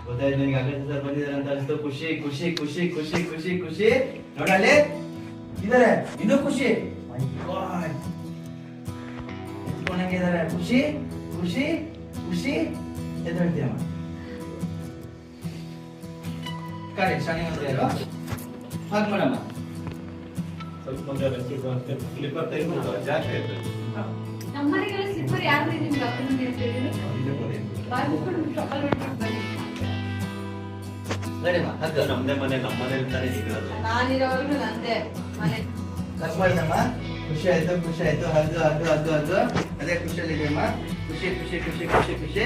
ಗೊತ್ತಾಯ್ತು ನನಗೆ ಆಕಾಶ ಸರ್ ಬಂದಿದ್ದಾರೆ ಅಂತ ಅನಿಸ್ತು. ಖುಷಿ ಖುಷಿ ಖುಷಿ ಖುಷಿ ಖುಷಿ ಖುಷಿ. ನೋಡಲ್ಲಿ ಇದಾರೆ, ಇನ್ನೂ ಖುಷಿ. ಎತ್ಕೊಂಡಂಗೆ ಇದಾರೆ. ಖುಷಿ ಖುಷಿ ಖುಷಿ. ಎದ್ದೇಳ್ತೀಯಮ್ಮ. ಕರೆ ಶಾನೆ ಮಾಡ್ತೀಯಲ್ಲ, ಹಾಗೆ ಮಾಡಮ್ಮ. ಸ್ವಲ್ಪ ಸ್ಲಿಪ್ಪರ್ ತೆಗೆದು ಜಾಸ್ತಿ ಆಯ್ತು. ನಮ್ಮನೆಗೆಲ್ಲ ಸ್ಲಿಪ್ಪರ್ ಯಾರು ನಿಮ್ಗೆ ಅಪ್ಪನ ಹೇಳ್ತಿದ್ರು ನಮ್ದೇ ಮನೆ, ನಮ್ಮ ಮನೇಲಿ ತಾನೇ ಸಿಗೋದು. ನಾನಿರೋರ್ಗು ನಂದೇ ಮನೆ. ಕಟ್ ಮಾಡಿದಮ್ಮ. ಖುಷಿ ಆಯ್ತು ಖುಷಿ ಆಯ್ತು. ಹದ್ದು ಹದ್ದು ಹದ್ದು ಹದ್ದು ಅದೇ ಖುಷಿಯಲ್ಲಿದೆಯಮ್ಮ. ಖುಷಿ ಖುಷಿ ಖುಷಿ ಖುಷಿ ಖುಷಿ.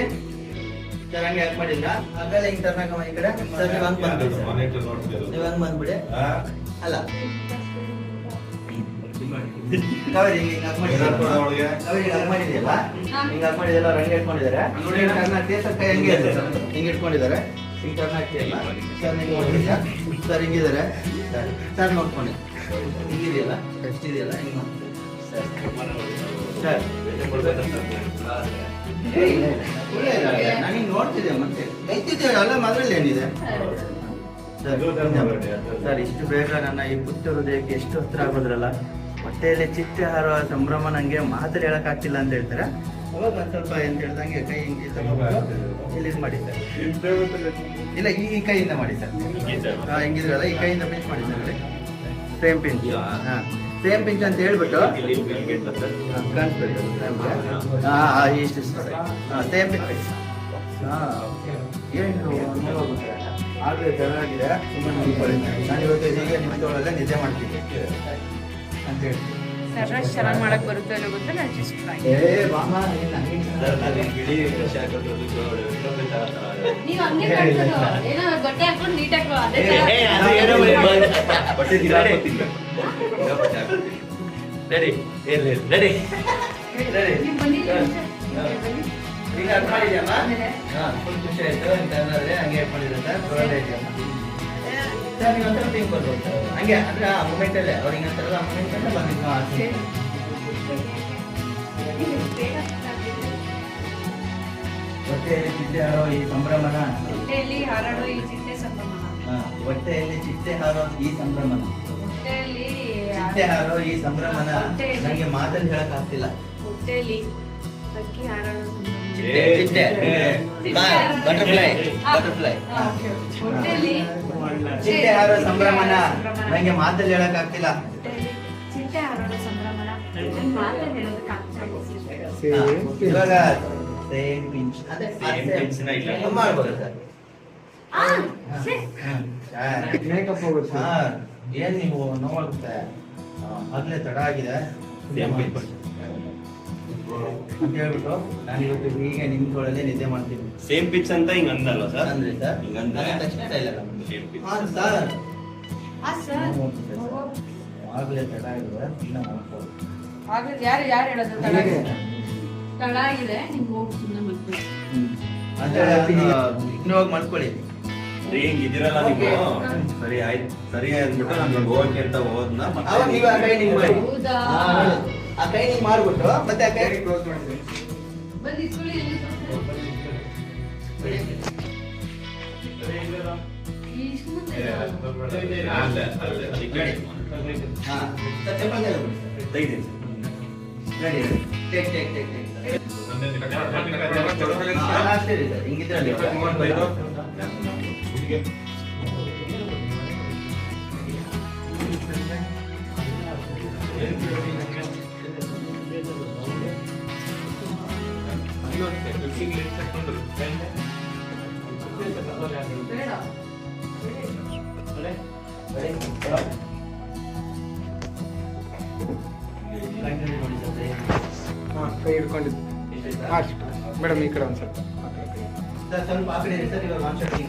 ಸರ್ ಹಂಗೆ ಯಾಕೆ ಮಾಡಿದ್ರ? ಆಗಲ್ಲ ಹಿಂಗ್ ತರ್ನಾಕಮ್ಮ ಈ ಕಡೆ. ಸರ್ ನೀವು ಹಂಗ್ ಬಂದ್ಬಿಡಿ. ನೀವು ಹಂಗ್ ಬಂದ್ಬಿಡಿ. ಅಲ್ಲ ಕಾವೇರಿ ಹಿಂಗ್ ಹಾಕ್ ಮಾಡಿದ್ಯಲ್ಲ, ಕಾವೇರಿ ಹಿಂಗ್ ಹಾಕ್ ಮಾಡಿದ್ಯಲ್ಲ, ಹಿಂಗ್ ಹಾಕ್ ಮಾಡಿದ್ಯಲ್ಲ, ಅವ್ರು ಹಂಗೆ ಇಟ್ಕೊಂಡಿದ್ದಾರೆ. ನೋಡಿ ಟರ್ನ್ ಹಾಕ್ತೀಯ ಸರ್, ಕೈ ಹಂಗೆ ಇದೆ ಸರ್, ಹಿಂಗ್ ಇಟ್ಕೊಂಡಿದ್ದಾರೆ. ಹಿಂಗ್ ಟರ್ನ್ ಹಾಕ್ತೀಯಲ್ಲ ಸರ್, ಹಿಂಗ್ ನೋಡಿದ್ಯಾ ಸರ್, ಹಿಂಗಿದ್ದಾರೆ ಸರ್, ನೋಡ್ಕೊಂಡು ಹಿಂಗಿದೆಯಲ್ಲ, ಎಷ್ಟಿದೆಯಲ್ಲ ಹಿಂಗ್ ನೋಡಿ ಸರ್. ಸರ್ ನಾನು ಹಿಂಗ್ ನೋಡ್ತಿದ್ದೆ, ಮತ್ತೆ ಎತ್ತಿದ್ದೆ ಅಲ್ಲ, ಮದ್ರಲ್ಲಿ ಏನಿದೆ ಸರ್. ಇಷ್ಟು ಬೇಗ ನನ್ನ ಈ ಪುಟ್ಟ ಹೃದಯಕ್ಕೆ ಎಷ್ಟು ಹತ್ರ ಆಗೋದ್ರಲ್ಲ. ಹೊಟ್ಟೆಯಲ್ಲಿ ಚಿಟ್ಟೆ ಹಾರುವ ಸಂಭ್ರಮ ನಂಗೆ ಮಾತಲ್ಲಿ ಹೇಳಕ್ ಆಗ್ತಿಲ್ಲ ಅಂತ ಹೇಳ್ತಾರೆ. ಅವಾಗ ಒಂದ್ ಸ್ವಲ್ಪ ಎಂತ ಹೇಳ್ದಂಗೆ ಕೈ ಹಿಂಗೆ ತಗೊಂಡ್ಬಿಟ್ಟು ಇಲ್ಲಿ ಇದು ಮಾಡಿ ಸರ್. ಇಲ್ಲ, ಈ ಕೈಯಿಂದ ಮಾಡಿ ಸರ್. ಹಿಂಗಿದ್ರಲ್ಲ, ಈ ಕೈಯಿಂದ ಪಿಂಚ್ ಮಾಡಿ sir. Same pinch. Same pinch ಅಂತ ಹೇಳ್ಬಿಟ್ಟು ಕಾಣಿಸ್ಬೇಕು. ಇಷ್ಟು ಸೇಮ್ ಪಿಂಚ್. ಏನು ಆಗಲೇ ಚೆನ್ನಾಗಿದೆ. ಸುಮ್ಮನೆ ನಿಂತ್ಕೊಳ್ಳಿ. ನಾನು ಇವತ್ತು ಹೀಗೆ ನಿಂತ್ಕೊಳ್ಳಲ್ಲ, ನಿದ್ದೆ ಮಾಡ್ತೀನಿ ಅಂತ ಹೇಳಿ. ಸರ್ರಾಜ್ ಚೆನ್ನಾಗಿ ಮಾಡಕ್ ಬರುತ್ತೆ ಇಲ್ಲ ಗೊತ್ತಾ? ನಾನು ಜಸ್ಟ್ ಟ್ರೈ. ನೀವು ಹಂಗೆ ಮಾಡ್ತಿರೋ ಏನೋ ಬಟ್ಟೆ ಹಾಕೊಂಡು ನೀಟಾಗಿ ಅದೇ ನೀವು ಬಂದಿದ್ದೀರಾ ಈಗ ಅರ್ಥ ಮಾಡಿದ್ಯಮ್ಮ? ಫುಲ್ ಖುಷಿ ಆಯ್ತು ಅಂತ ಅನ್ನೋದ್ರೆ ಹಂಗೆ ಇಟ್ಕೊಂಡಿದ್ರೆ ಸರ್. ಒಳ್ಳೆ ಇದೆಯಮ್ಮ ಸರ್. ನೀವು ಒಂಥರ ಪಿಂಕ್ ಬರ್ಬೋದು ಸರ್. ಹಂಗೆ ಅಂದ್ರೆ ಆ ಮೂಮೆಂಟಲ್ಲೇ ಅವ್ರಿಗೆ ಅಂತಾರಲ್ಲ, ಆ ಮೂಮೆಂಟಲ್ಲೇ ಬಂದಿದ್ದು ಹೊಟ್ಟೆಯಲ್ಲಿ ಚಿಟ್ಟೆ ಹಾರೋ ಈ ಸಂಭ್ರಮನ, ಹೊಟ್ಟೆಯಲ್ಲಿ ಹಾರಾಡೋ ಈ ಚಿಟ್ಟೆ ಸಂಭ್ರಮನ, ಹೊಟ್ಟೆಯಲ್ಲಿ ಚಿಟ್ಟೆ ಹಾರೋ ಈ ಸಂಭ್ರಮನ, ಹೊಟ್ಟೆಯಲ್ಲಿ ಚಿಟ್ಟೆ ಹಾರೋ ಈ ಸಂಭ್ರಮನ ನನಗೆ ಮಾತಲ್ಲಿ ಹೇಳಕ್ ಆಗ್ತಿಲ್ಲ. ಹೊಟ್ಟೆಯಲ್ಲಿ ಹಕ್ಕಿ ಹಾರಾಡೋ ಸಂಭ್ರಮ, ಬಟರ್ಫ್ಲೈ ಬಟರ್ಫ್ಲೈ. ಹೊಟ್ಟೆಯಲ್ಲಿ ಚಿಟ್ಟೆ ಹಾರೋ ಸಂಭ್ರಮನ ನಂಗೆ ಮಾತಲ್ಲಿ ಹೇಳಕ್ ಆಗ್ತಿಲ್ಲ. ಚಿಟ್ಟೆ ಹಾರಾಡೋ ಸಂಭ್ರಮನ ಮಾತಲ್ಲಿ ಹೇಳೋದಕ್ಕೆ ಆಗ್ತಿಲ್ಲ. ಇವಾಗ ಸೇಮ್ ಪಿಂಚ್ ಮಾಡ್ಬೋದು ಸರ್. ಮೇಕಪ್ ಹೋಗುತ್ತೆ. ಏನ್ ನೀವು ನೋವಾಗುತ್ತೆ, ಆಗ್ಲೇ ತಡ ಆಗಿದೆ ಅಂತ ಹೇಳ್ಬಿಟ್ಟು ನಾನು ಇವತ್ತು ಹೀಗೆ ನಿಂತ್ಕೊಳ್ಳದೆ ನಿದ್ದೆ ಮಾಡ್ತೀನಿ. ಸೇಮ್ ಪಿಚ್ ಅಂತ ಹಿಂಗ್ ಅಂದಲ್ಲ ಸರ್? ಅಂದ್ರೆ ಸರ್ ಹಿಂಗಂದ್ರೆ ಸರ್ ಸರ್ ಆಗ್ಲೇ ತಡ ಆಗಿದೆ, ಇನ್ನ ಮಾಡ್ಬೋದು. ಆಗ ಯಾರು ಹೇಳೋದು ತಡ ಆಗಿದೆ ನಿಮ್ಗೆ ಹೋಗಿ ಸುಮ್ಮನೆ ಮಲ್ಕೊಳ್ಳಿ ಅಂತ ಹೇಳಿ ಇನ್ನು ಹೋಗಿ ಮಾಡ್ಕೊಳ್ಳಿ. ಹಿಂಗ್ ಇದಿರಲ್ಲ ನೀವು, ಸರಿ ಆಯ್ತು ಸರಿ ಅಂದ್ಬಿಟ್ಟು ನಾನು ಹೋಗಕ್ಕೆ ಅಂತ ಹೋದ್ನ. ಅವಾಗ ನೀವು ಆ ಕೈ ನಿಂಗ್ ಮಾಡಿ, ಹೌದಾ? ಆ ಕೈ ನಿಂಗ್ ಮಾಡ್ಬಿಟ್ಟು ಮತ್ತೆ ಆ ಕೈ ಕ್ಲೋಸ್ ಮಾಡಿದ್ರಿ. ಬಂದು ಇಸ್ಕೊಳ್ಳಿ ಇಲ್ಲಿ ಇಷ್ಟು ಮುಂದೆ ಹಾ ಸರ್, ಚಪ್ಪಲ್ ತೆಗೆದು ಬಿಡಿ ಸರ್. ತೆಗ್ದೀನಿ. Ready take take take take ಅಷ್ಟೇ ರೀ ಸರ್. ಹಿಂಗಿದ್ರಲ್ಲಿ ಬೇಡ ಕೈ ಹಿಡ್ಕೊಂಡಿದ್ದು ಮೇಡಮ್ ಈ ಕಡೆ ಒಂದು ಸ್ವಲ್ಪ ಸರ್, ಸ್ವಲ್ಪ ಆ ಕಡೆ ಇರಿ ಸರ್. ಇವಾಗ ಮಾಂಸ ರೆಡಿ.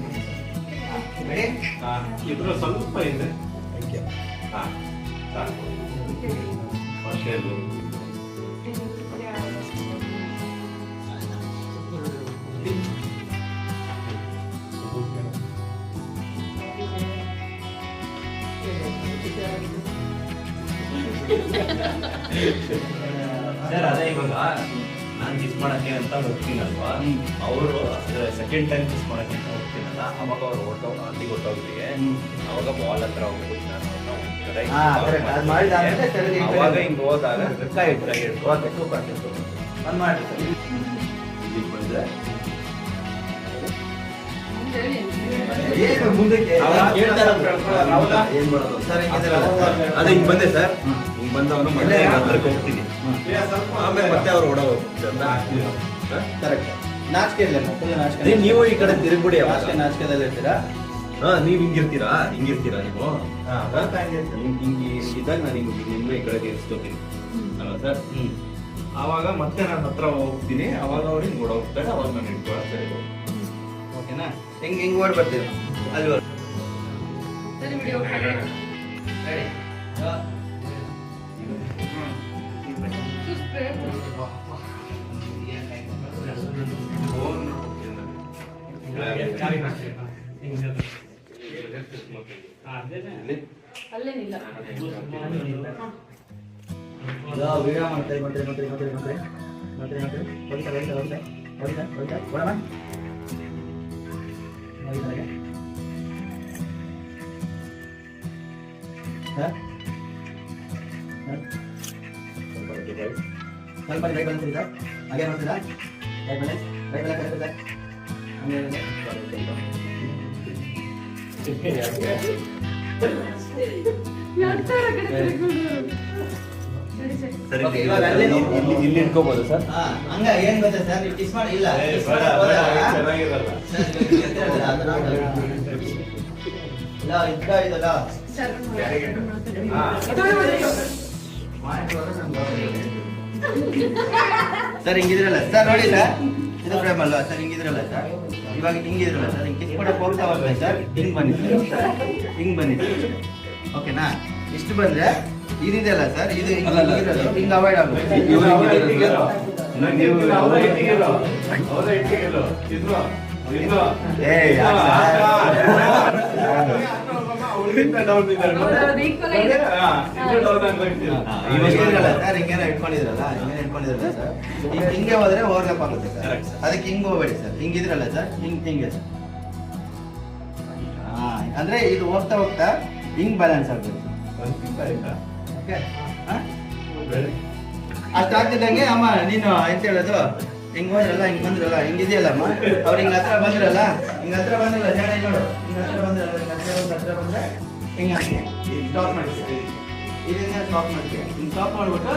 ಇದ್ರ ಸ್ವಲ್ಪ ಇದೆ. ಹಾ ಸಾಕು. ಅಷ್ಟೇ ಅದು. ಸರ್ ಅದೇ ಇವಾಗ ನಾನು ಕಿಸ್ ಮಾಡಕ್ಕೆ ಅಂತ ಹೋಗ್ತೀನಲ್ವಾ, ಅವರು ಸೆಕೆಂಡ್ ಟೈಮ್ ಕಿಸ್ ಮಾಡಕ್ಕೆ ಅಂತ ಹೋಗ್ತೀನಲ್ಲ, ಅವಾಗ ಅವ್ರು ಅಲ್ಲಿಗೆ ಹೊಟ್ಟೋಗ್ರಿಗೆ, ಅವಾಗ ಬಾಲ್ ಹತ್ರ ಹೋಗ್ಬಿಟ್ಟು ನಾನು ಅವ್ರನ್ನ ಒಂದ್ ಕಡೆ ಅವಾಗ ಹಿಂಗ್ ಹೋದಾಗ ಕೈ ಹಿಡ್ಕೊ. Okay, super super. ಬಂದ್ ಮಾಡಿ ಸರ್. ಇಲ್ಲಿಗೆ ಬಂದ್ರೆ ಏನು ಮುಂದಕ್ಕೆ ಅವಾಗ ಕೇಳ್ತಾರೆ ಹೌದಾ? ಏನ್ ಮಾಡೋದು ಸರ್? ಹಿಂಗಿದ್ದೀರಲ್ಲ ಸರ್? ಅದೇ ಹಿಂಗ್ ಬಂದೆ ಸರ್, ಹಿಂಗ್ ಬಂದವನು ಮತ್ತೆ ಹತ್ರಕ್ಕೆ ಹೋಗ್ತೀನಿ, ಆಮೇಲೆ ಮತ್ತೆ ಅವ್ರು ಓಡ ಕರೆಕ್ಟ್. ನಾಚಿಕೆ ಇಲ್ಲ, ಫುಲ್ ನಾಚಿಕೆ. ನೀವು ಈ ಕಡೆ ತಿರುಗ್ಬಿಡಿ. ನಾಚಿಕೆದಲ್ಲಿ ಇರ್ತೀರಾ? ನೀವ್ ಹಿಂಗಿರ್ತೀರಾ ನೀವು? ಹಿಂಗಿದ್ದಾಗ ನಾನು ನಿಮ್ಗೆ ಈ ಕಡೆ ತಿರ್ಸ್ಕೊತೀನಿ ಅಲ್ವಾ ಸರ್? ಆವಾಗ ಮತ್ತೆ ನಾನು ಹತ್ರ ಹೋಗ್ತೀನಿ, ಅವಾಗ ಅವ್ರು ಹಿಂಗ್ ಓಡ ಹೋಗ್ತಾರೆ, ಅವಾಗ ನಾನು ಇಟ್ಕೊಳ್ತಾರೆ. ಓಕೆನಾ? ಹಿಂಗ್ ಓಡ್ ಬರ್ತೀವಿ ಅಲ್ಲಿ. ಸರಿ ವಿಡಿಯೋ ರೆಡಿ? ಅಲ್ಲೇನಿಲ್ಲ. ವಿಡಿಯೋ ಮಾಡ್ತಾರೆ. ಸ್ವಲ್ಪ ರೈಟ್ ಬಂದ್ರಿ ಸರ್, ಹಾಗೆ ಮಾಡ್ತೀರಾ? ರೈಟ್ ಬಂದೆ, ರೈಟ್ ಬಂದೆ, ಕರೆಕ್ಟ್ ಇದೆ. ಸರಿ, Okay, ಇವಾಗ ಅಲ್ಲೇ ಇಲ್ಲಿ ಇಟ್ಕೋಬಹುದು ಸರ್? ಹಂಗ ಏನ್ ಗೊತ್ತಾ ಸರ್, ನೀವು ಕಿಸ್ ಮಾಡಿ ಇಲ್ಲ ಚೆನ್ನಾಗಿರಲ್ಲ. ಇದಲ್ಲ ಸರ್, ಹಿಂಗಿದ್ರಲ್ಲ ಸರ್, ನೋಡಿ ಸರ್, ಇದು ಫ್ರೇಮ್ ಅಲ್ವಾ ಸರ್? ಹಿಂಗಿದ್ರಲ್ಲ ಸರ್, ಇವಾಗ ಹಿಂಗಿದ್ರಲ್ಲ ಸರ್, ಹಿಂಗೆ ಕಿಸ್ ಮಾಡಕ್ಕೆ ಹೋಗ್ತಾ ಹೋಗ್ತಾ ಸರ್, ಹಿಂಗ್ ಬನ್ನಿ ಸರ್, ಹಿಂಗ್ ಬನ್ನಿ ಸರ್. ಓಕೆನಾ? ಇಷ್ಟು ಬಂದ್ರೆ ಇದಿದೆಯಲ್ಲ ಸರ್, ಇದು ಹಿಂಗ್ ಅವಾಯ್ಡ್ ಆಗುತ್ತೆ. ಹಿಂಗೇನ ಇಟ್ಕೊಂಡಿದ್ರಲ್ಲ ಸರ್, ಈಗ ಹಿಂಗೆ ಹೋದ್ರೆ ಓವರ್ಲ್ಯಾಪ್ ಆಗುತ್ತೆ ಸರ್. ಅದಕ್ಕೆ ಹಿಂಗ್ ಹೋಗ್ಬೇಡಿ ಸರ್, ಹಿಂಗಿದ್ರಲ್ಲ ಸರ್, ಹಿಂಗೆ ಸರ್. ಅಂದ್ರೆ ಇದು ಹೋಗ್ತಾ ಹೋಗ್ತಾ ಹಿಂಗ್ ಬ್ಯಾಲೆನ್ಸ್ ಆಗ್ಬೇಕು. ಓಕೆ, ಅಷ್ಟಾಗ್ತಿದ್ದಂಗೆ ಅಮ್ಮ ನೀನು ಎಂತ ಹೇಳೋದು, ಹಿಂಗ್ ಹೋದ್ರಲ್ಲ, ಹಿಂಗ್ ಬಂದ್ರಲ್ಲ, ಹಿಂಗಿದೆಯಲ್ಲಮ್ಮ, ಅವ್ರು ಹಿಂಗ್ ಹತ್ರ ಬಂದ್ರಲ್ಲ, ಹೇಳಿ ನೋಡು, ಹಿಂಗ್ ಹತ್ರ ಬಂದ್ರೆ ಹಿಂಗ ಸ್ಟಾಪ್ ಮಾಡ್ತೀವಿ. ಇದನ್ನ ಸ್ಟಾಪ್ ಮಾಡ್ತೀವಿ, ಹಿಂಗ್ ಸ್ಟಾಪ್ ಮಾಡ್ಬಿಟ್ಟು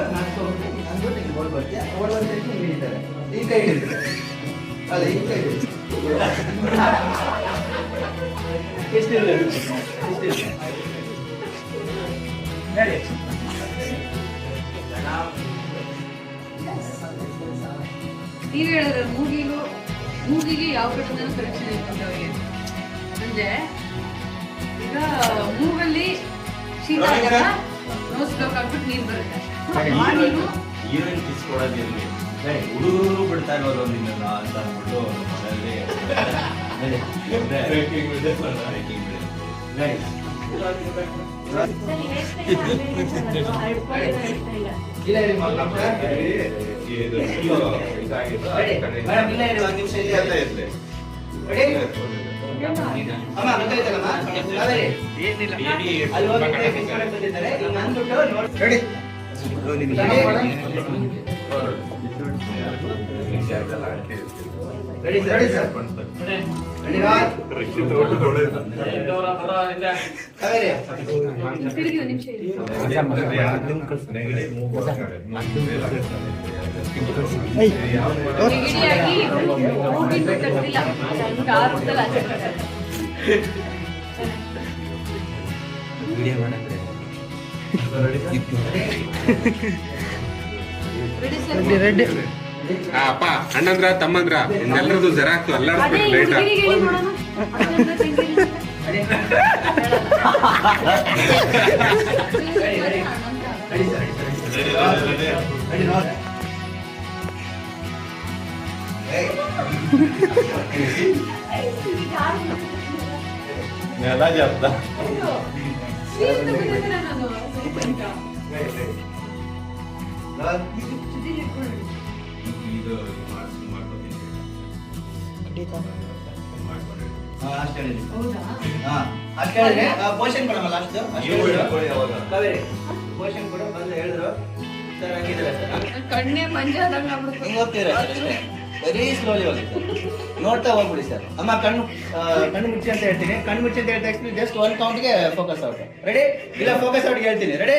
ಅಂದ್ಬಿಟ್ಟು ಹಿಂಗ್ ಓಡ್ ಬರ್ತೀಯ, ಓಡ್ ಬಂದ ಹಿಂಗ್ ಹಿಡಿತಾರೆ, ಈ ಕೈ ಹಿಡಿತಾರೆ ಅಲ್ಲ, ಈ ಕೈ ಎಷ್ಟಿಲ್ಲ ಹೇಳಿ. ನೀವ್ ಹೇಳಿದ್ರೆ ಮೂಗಿಗೆ ಯಾವ ಕಡೆಯಿಂದ ಕರೆಕ್ಷನ್ ಇರ್ತದೆ ಅವ್ರಿಗೆ. ಅಂದ್ರೆ ಈಗ ಮೂಗಲ್ಲಿ ಶೀತ ಆದಾಗ ನೋಸ್ ಬ್ಲಾಕ್ ಆಗ್ಬಿಟ್ಟು ನೀರ್ ಬರುತ್ತೆ. ಆ ನೀರು ಹೀರೋಯಿನ್ ಕಿಸ್ ಕೊಡೋದಿರ್ಲಿ, ಹುಡುಗರು ಬಿಡ್ತಾ ಇರೋದು ನಿನ್ನೆಲ್ಲ ಅಂತ ಅಂದ್ಬಿಟ್ಟು ಮನೆಯಲ್ಲಿ ಇಲ್ಲ ಹೇಳಿ ಮೇಡಮ್, ಇಲ್ಲ ಹೇಳಿ ಒಂದು ನಿಮಿಷ ಇಲ್ಲಿ ಎಲ್ಲ ಇರ್ಲಿ. ಅಮ್ಮ ಗೊತ್ತಾಯ್ತಲ್ಲಮ್ಮ? ಕಾವೇರಿ, ಅಲ್ಲಿ ಹೋಗಿ ಕಿಸ್ ಮಾಡಕ್ ಬಂದಿದ್ದಾರೆ, ಹಿಂಗ್ ಅಂದ್ಬಿಟ್ಟು ನೋಡಿ. ರೆಡಿ? ರೆಡಿ ಸರ್, ಕಾವೇರಿ ತಿರುಗಿ ಒಂದು ನಿಮಿಷ ಇರಿ. ನೆಗಡಿಯಾಗಿ ಮೂಗಿನ ಕಟ್ಟಿಲ್ಲ, ಕಾರದಲ್ಲಿ ಆಚೆ ಕಟ್ಟಾರೆ. Ready sir? ಅಪ್ಪ ಅಣ್ಣಂದ್ರ ತಮ್ಮಂದ್ರ ಎಲ್ಲರದು ಜೆರಾಕ್ಸ್ ಅದೇ ಎಲ್ಲಾಡ್ಸ್ಬಿಟ್ಟು ಲೈಟ್ ಹುಡುಗಿರಿಗೆ ಹೇಳಿ ನೋಡೋಣ. ಅಣ್ಣಂದ್ರೆ ತಂಗಿರಿಗೆ ರೆಡಿ ಸರ್, ರೆಡಿ ನೋಡಿ. ಎಲ್ಲ ಜಾಬ್ದ ಇದು ಅಷ್ಟು ಹೇಳಿದ್ವಿ. ಹೌದಾ? ಹಾ ಅಷ್ಟು ಹೇಳಿದ್ರೆ ಪೋಷನ್ ಕೊಡಮ್ಮ ಲಾಸ್ಟ್ ನೀವು ಹೇಳ್ಕೊಳ್ಳಿ ಅವಾಗ. ಕಾವೇರಿ ಪೋಷನ್ ಕೊಡ ಬಂದು ಹೇಳಿದ್ರು ಸರ್ ಹಂಗಿದ್ದಾರೆ ಸರ್ ಕಣ್ಣೇ ಮಂಜಾದಂಗ ಆಗ್ಬಿಡ್ತು. ಹಿಂಗೆ ಹೋಗ್ತೀರಾ ವೆರಿ ಸ್ಲೋಲಿ ಹೋಗಿ ಸರ್ ನೋಡ್ತಾ ಹೋಗ್ಬಿಡಿ ಸರ್ ಅಮ್ಮ ಕಣ್ಣು ಮುಚ್ಚಿ ಅಂತ ಹೇಳ್ತೀನಿ ಕಣ್ಣು ಮುಚ್ಚಿ ಅಂತ ಹೇಳ್ತಾ ಜಸ್ಟ್ 1 ಕೌಂಟ್ಗೆ ಫೋಕಸ್ ಔಟ್ ರೆಡಿ ಇಲ್ಲ ಫೋಕಸ್ ಔಟ್ಗೆ ಹೇಳ್ತೀನಿ ರೆಡಿ